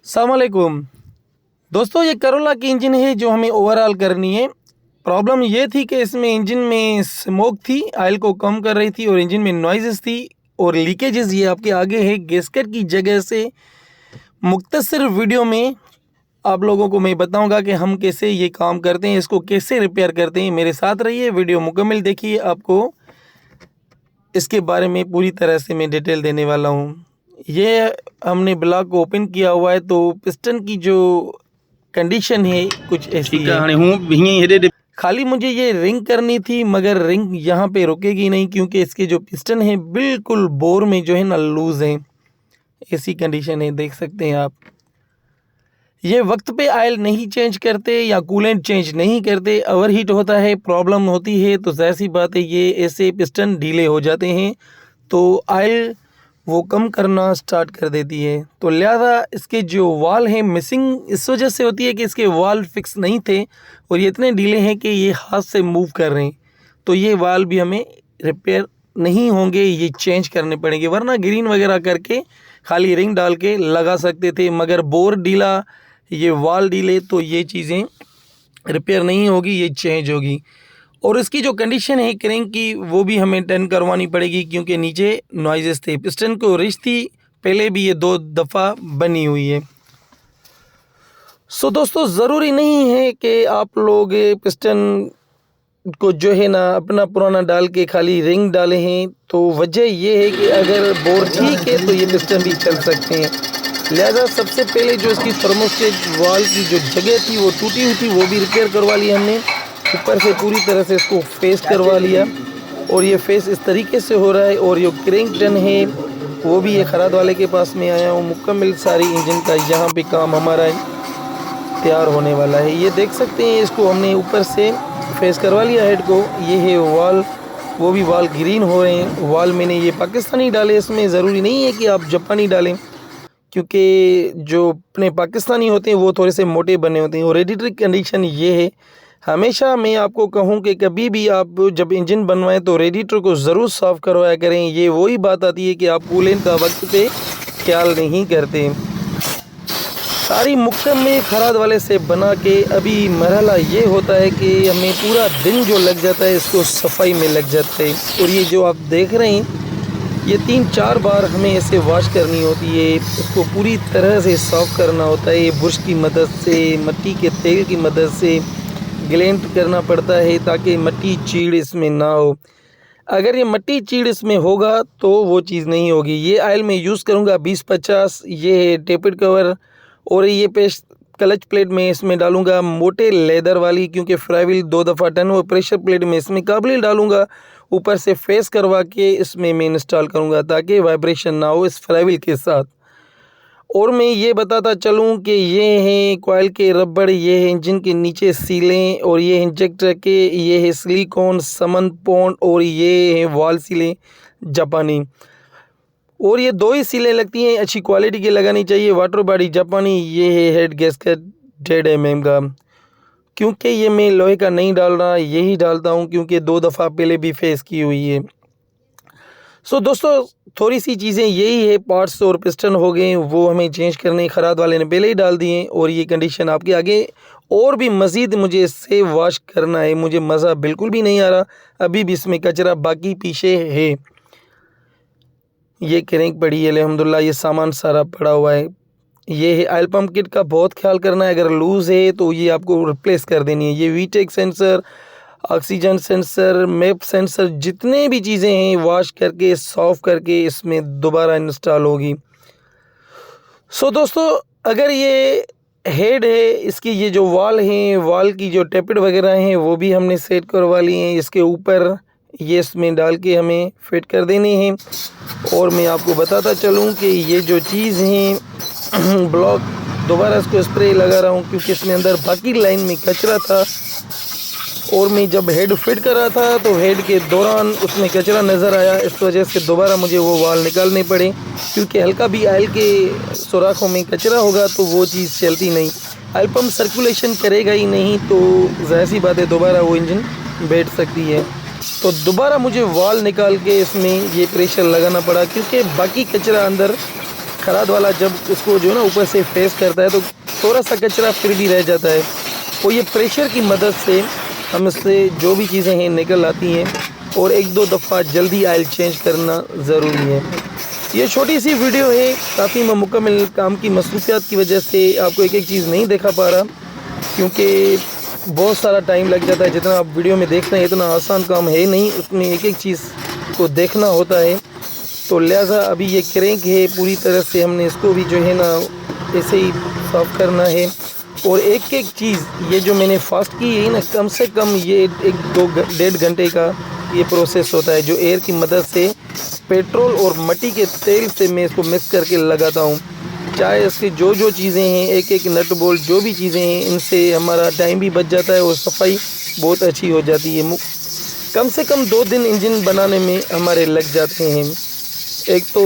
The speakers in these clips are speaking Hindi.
अस्सलामुअलैकुम दोस्तों, ये करोला की इंजन है जो हमें ओवरऑल करनी है। प्रॉब्लम ये थी कि इसमें इंजन में स्मोक थी, ऑयल को कम कर रही थी और इंजन में नॉइज़ेस थी और लीकेजेस ये आपके आगे है। गैस्केट की जगह से मुख्तसर वीडियो में आप लोगों को मैं बताऊंगा कि हम कैसे ये काम करते हैं, इसको कैसे रिपेयर करते हैं। मेरे साथ रहिए, वीडियो मुकम्मल देखिए, आपको इसके बारे में पूरी तरह से मैं डिटेल देने वाला हूँ। ये हमने ब्लॉक को ओपन किया हुआ है तो पिस्टन की जो कंडीशन है कुछ ऐसी है। खाली मुझे ये रिंग करनी थी मगर रिंग यहाँ पे रुकेगी नहीं क्योंकि इसके जो पिस्टन है बिल्कुल बोर में जो है ना लूज़ है। ऐसी कंडीशन है, देख सकते हैं आप। ये वक्त पे ऑयल नहीं चेंज करते या कूलेंट चेंज नहीं करते, ओवरहीट होता है, प्रॉब्लम होती है तो जाहिर सी बात है ये ऐसे पिस्टन ढीले हो जाते हैं तो ऑयल वो कम करना स्टार्ट कर देती है। तो लिहाजा इसके जो वाल हैं मिसिंग इस वजह से होती है कि इसके वाल फिक्स नहीं थे और ये इतने ढीले हैं कि ये हाथ से मूव कर रहे हैं। तो ये वाल भी हमें रिपेयर नहीं होंगे, ये चेंज करने पड़ेंगे, वरना ग्रीन वगैरह करके खाली रिंग डाल के लगा सकते थे। मगर बोर ढीला, ये वाल ढीले, तो ये चीज़ें रिपेयर नहीं होगी, ये चेंज होगी। और इसकी जो कंडीशन है क्रेंक की वो भी हमें टर्न करवानी पड़ेगी क्योंकि नीचे नॉइजेस थे। पिस्टन को रिच थी, पहले भी ये 2 दफ़ा बनी हुई है। सो दोस्तों, ज़रूरी नहीं है कि आप लोग पिस्टन को जो है ना अपना पुराना डाल के खाली रिंग डाले हैं। तो वजह ये है कि अगर बोर ठीक है तो ये पिस्टन भी चल सकते हैं। लिहाजा सबसे पहले जो इसकी थर्मोस्टेट वाल की जो जगह थी वो टूटी हुई थी, वो भी रिपेयर करवा लिया हमने। ऊपर से पूरी तरह से इसको फेस करवा लिया और ये फेस इस तरीके से हो रहा है। और ये क्रेंक टन है वो भी ये खराद वाले के पास में आया हूँ। मुकम्मल सारी इंजन का यहाँ पे काम हमारा तैयार होने वाला है। ये देख सकते हैं, इसको हमने ऊपर से फेस करवा लिया हेड को। ये है वाल, वो भी वाल ग्रीन हो रहे हैं। वाल मैंने ये पाकिस्तानी डाले, इसमें ज़रूरी नहीं है कि आप जापानी डालें क्योंकि जो अपने पाकिस्तानी होते हैं वो थोड़े से मोटे बने होते हैं। और रेडिएटर कंडीशन ये है, हमेशा मैं आपको कहूँ कि कभी भी आप जब इंजन बनवाएं तो रेडिएटर को ज़रूर साफ़ करवाया करें। ये वही बात आती है कि आप कूलेंट का वक्त पे ख्याल नहीं करते। सारी मुकम्मल खराद वाले से बना के अभी मरहला ये होता है कि हमें पूरा दिन जो लग जाता है इसको सफाई में लग जाता है। और ये जो आप देख रहे हैं ये 3-4 बार हमें ऐसे वॉश करनी होती है, इसको पूरी तरह से साफ़ करना होता है। ब्रश की मदद से, मिट्टी के तेल की मदद से ग्लेंट करना पड़ता है ताकि मिट्टी चीड़ इसमें ना हो। अगर ये मिट्टी चीड़ इसमें होगा तो वो चीज़ नहीं होगी। ये ऑयल मैं यूज़ करूँगा 20-50, ये है टेपेड कवर। और ये पेस्ट क्लच प्लेट में इसमें डालूंगा मोटे लेदर वाली क्योंकि फ्राईव्हील 2 दफ़ा टर्न हुआ। प्रेशर प्लेट में इसमें काबुली डालूंगा, ऊपर से फेस करवा के इसमें मैं इंस्टॉल करूंगा ताकि वाइब्रेशन ना हो इस फ्राईव्हील के साथ। और मैं ये बताता चलूँ कि ये हैं कॉइल के रबड़, ये है इंजन के नीचे सीलें, और ये इंजेक्टर के, ये है सिलिकॉन समन पॉन्ड, और ये है वॉल सीलें जापानी। और ये 2 ही सीलें लगती हैं, अच्छी क्वालिटी की लगानी चाहिए, वाटर बॉडी जापानी। ये है हेड गैस्केट 1.5 mm का, क्योंकि ये मैं लोहे का नहीं डाल रहा, यही डालता हूँ क्योंकि 2 दफ़ा पहले भी फेस की हुई है। सो दोस्तों, थोड़ी सी चीज़ें यही है, पार्ट्स और पिस्टन हो गए वो हमें चेंज करने, खराद वाले ने पहले ही डाल दिए। और ये कंडीशन आपके आगे और भी मज़ीद मुझे इससे वॉश करना है, मुझे मज़ा बिल्कुल भी नहीं आ रहा। अभी भी इसमें कचरा बाकी पीछे है। ये क्रेंक पड़ी है अल्हम्दुलिल्लाह, ये सामान सारा पड़ा हुआ है। ये है ऑयल पम्प किट का बहुत ख्याल करना है, अगर लूज़ है तो ये आपको रिप्लेस कर देनी है। ये Vtech sensor, oxygen sensor, map sensor, जितने भी चीज़ें हैं वॉश करके सॉफ़ करके इसमें दोबारा इंस्टॉल होगी। सो दोस्तों, अगर ये हेड है, इसकी ये जो वाल हैं, वाल की जो टेपेड वगैरह हैं वो भी हमने सेट करवा लिए हैं। इसके ऊपर ये इसमें डाल के हमें फिट कर देने हैं। और मैं आपको बताता चलूँ कि ये जो चीज़ हैं ब्लॉक, दोबारा इसको स्प्रे लगा रहा हूँ क्योंकि इसमें अंदर बाकी लाइन में कचरा था। और मैं जब हेड फिट कर रहा था तो हेड के दौरान उसमें कचरा नज़र आया, इस वजह से दोबारा मुझे वो वाल निकालने पड़े क्योंकि हल्का भी ऑयल के सुराखों में कचरा होगा तो वो चीज़ चलती नहीं, ऑयल पम्प सर्कुलेशन करेगा ही नहीं, तो ज़ाहिर सी बात है दोबारा वो इंजन बैठ सकती है। तो दोबारा मुझे वाल निकाल के इसमें ये प्रेशर लगाना पड़ा क्योंकि बाकी कचरा अंदर खराद वाला जब इसको जो है ना ऊपर से फेस करता है तो थोड़ा सा कचरा फिर भी रह जाता है, और ये प्रेशर की मदद से हम इससे जो भी चीज़ें हैं निकल आती हैं, और एक दो दफ़ा जल्दी ऑयल चेंज करना ज़रूरी है। ये छोटी सी वीडियो है, काफ़ी मैं मुकम्मल काम की मसरूफियात की वजह से आपको एक एक चीज़ नहीं दिखा पा रहा, क्योंकि बहुत सारा टाइम लग जाता है। जितना आप वीडियो में देखते हैं इतना आसान काम है नहीं, उसमें एक एक चीज़ को देखना होता है। तो लिहाजा अभी ये क्रैंक है, पूरी तरह से हमने इसको भी जो है ना ऐसे ही साफ़ करना है। और एक एक चीज़ ये जो मैंने फास्ट की है ना, कम से कम ये 1-2-1.5 घंटे का ये प्रोसेस होता है, जो एयर की मदद से पेट्रोल और मिट्टी के तेल से मैं इसको मिक्स करके लगाता हूँ। चाहे इसकी जो जो चीज़ें हैं, एक एक नट बोल्ट जो भी चीज़ें हैं, इनसे हमारा टाइम भी बच जाता है और सफाई बहुत अच्छी हो जाती है। कम से कम 2 दिन इंजन बनाने में हमारे लग जाते हैं। एक तो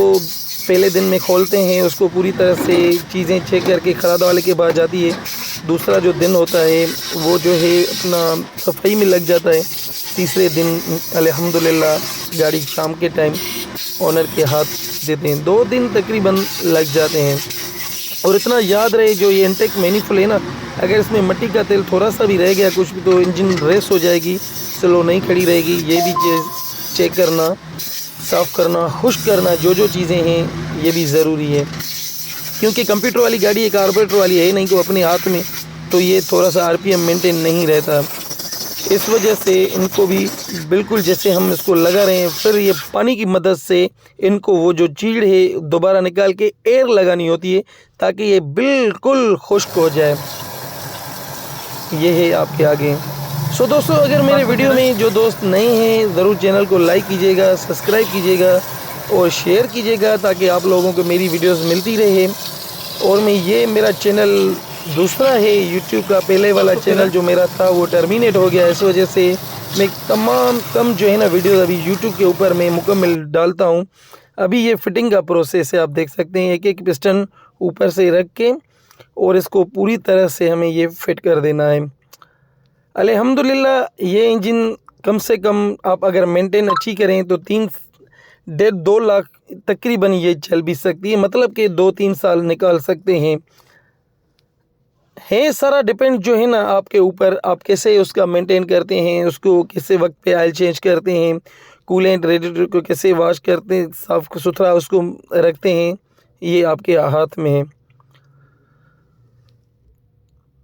पहले दिन में खोलते हैं उसको, पूरी तरह से चीज़ें चेक करके खराद वाले के बाद जाती है। दूसरा जो दिन होता है वो जो है अपना सफाई में लग जाता है। तीसरे दिन अल्हम्दुलिल्लाह गाड़ी शाम के टाइम ओनर के हाथ देते हैं। 2 दिन तकरीबन लग जाते हैं। और इतना याद रहे, जो ये इनटेक मैनिफोल्ड है ना, अगर इसमें मिट्टी का तेल थोड़ा सा भी रह गया कुछ भी तो इंजन रेस हो जाएगी, स्लो नहीं खड़ी रहेगी। ये भी चीज़ चेक करना, साफ़ करना, खुश्क करना, जो जो चीज़ें हैं ये भी ज़रूरी है, क्योंकि कंप्यूटर वाली गाड़ी एक कार्बोरेटर वाली है नहीं, को अपने हाथ में तो ये थोड़ा सा आरपीएम मेंटेन नहीं रहता। इस वजह से इनको भी बिल्कुल जैसे हम इसको लगा रहे हैं, फिर ये पानी की मदद से इनको वो जो चीड़ है दोबारा निकाल के एयर लगानी होती है, ताकि ये बिल्कुल खुश्क हो जाए। ये है आपके आगे। सो दोस्तों, अगर मेरे वीडियो में जो दोस्त नए हैं ज़रूर चैनल को लाइक कीजिएगा, सब्सक्राइब कीजिएगा और शेयर कीजिएगा, ताकि आप लोगों को मेरी वीडियोस मिलती रहे। और मैं ये मेरा चैनल दूसरा है, यूट्यूब का पहले वाला चैनल जो मेरा था वो टर्मिनेट हो गया। इस वजह से मैं तमाम कम जो है ना वीडियोस अभी यूट्यूब के ऊपर मैं मुकम्मल डालता हूँ। अभी ये फिटिंग का प्रोसेस है, आप देख सकते हैं। एक एक पिस्टन ऊपर से रख के और इसको पूरी तरह से हमें ये फिट कर देना है। अल्हम्दुलिल्लाह ये इंजन कम से कम आप अगर मेंटेन अच्छी करें तो 3-1.5-2 लाख तकरीबन ये चल भी सकती है, मतलब कि 2-3 साल निकाल सकते हैं। सारा डिपेंड जो है ना आपके ऊपर, आप कैसे उसका मेंटेन करते हैं, उसको किसी वक्त पे ऑयल चेंज करते हैं, कूलेंट रेडिएटर को कैसे वॉश करते हैं, साफ़ सुथरा उसको रखते हैं, ये आपके हाथ में है।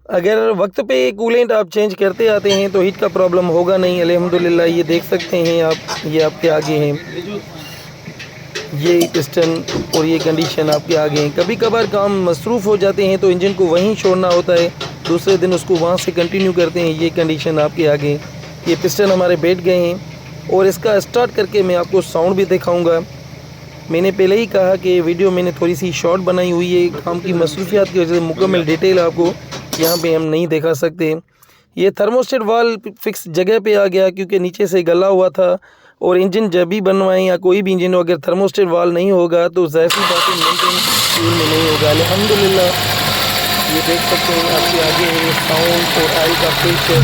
अगर वक्त पे कूलेंट आप चेंज करते आते हैं तो हीट का प्रॉब्लम होगा नहीं। अल्हम्दुलिल्लाह ये देख सकते हैं आप, ये आपके आगे हैं, ये पिस्टन और ये कंडीशन आपके आगे हैं। कभी कभार काम मसरूफ़ हो जाते हैं तो इंजन को वहीं छोड़ना होता है, दूसरे दिन उसको वहाँ से कंटिन्यू करते हैं। ये कंडीशन आपके आगे, ये पिस्टन हमारे बैठ गए हैं और इसका स्टार्ट करके मैं आपको साउंड भी दिखाऊंगा। मैंने पहले ही कहा कि वीडियो मैंने थोड़ी सी शॉर्ट बनाई हुई है, काम की मसरूफियात की वजह से मुकम्मल डिटेल आपको यहाँ पे हम नहीं दिखा सकते। ये थर्मोस्टेट वाल फिक्स जगह पे आ गया, क्योंकि नीचे से गला हुआ था। और इंजन जब भी बनवाएं या कोई भी इंजन हो, अगर थर्मोस्टेट वाल नहीं होगा तो ज़ाहिर सी बात है मेंटेन में नहीं होगा। अल्हम्दुलिल्लाह ये देख सकते हैं आपके आगे है साउंड और ऑयल का प्रेशर,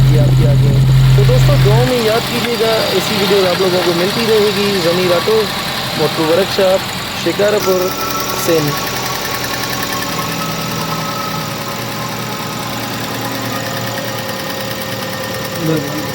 ये आपके आगे है। तो दोस्तों गाँव में याद कीजिएगा, ऐसी वीडियो आप लोगों को मिलती रहेगी। Zameer auto, motor workshop, Shikarpur, Sindh. बस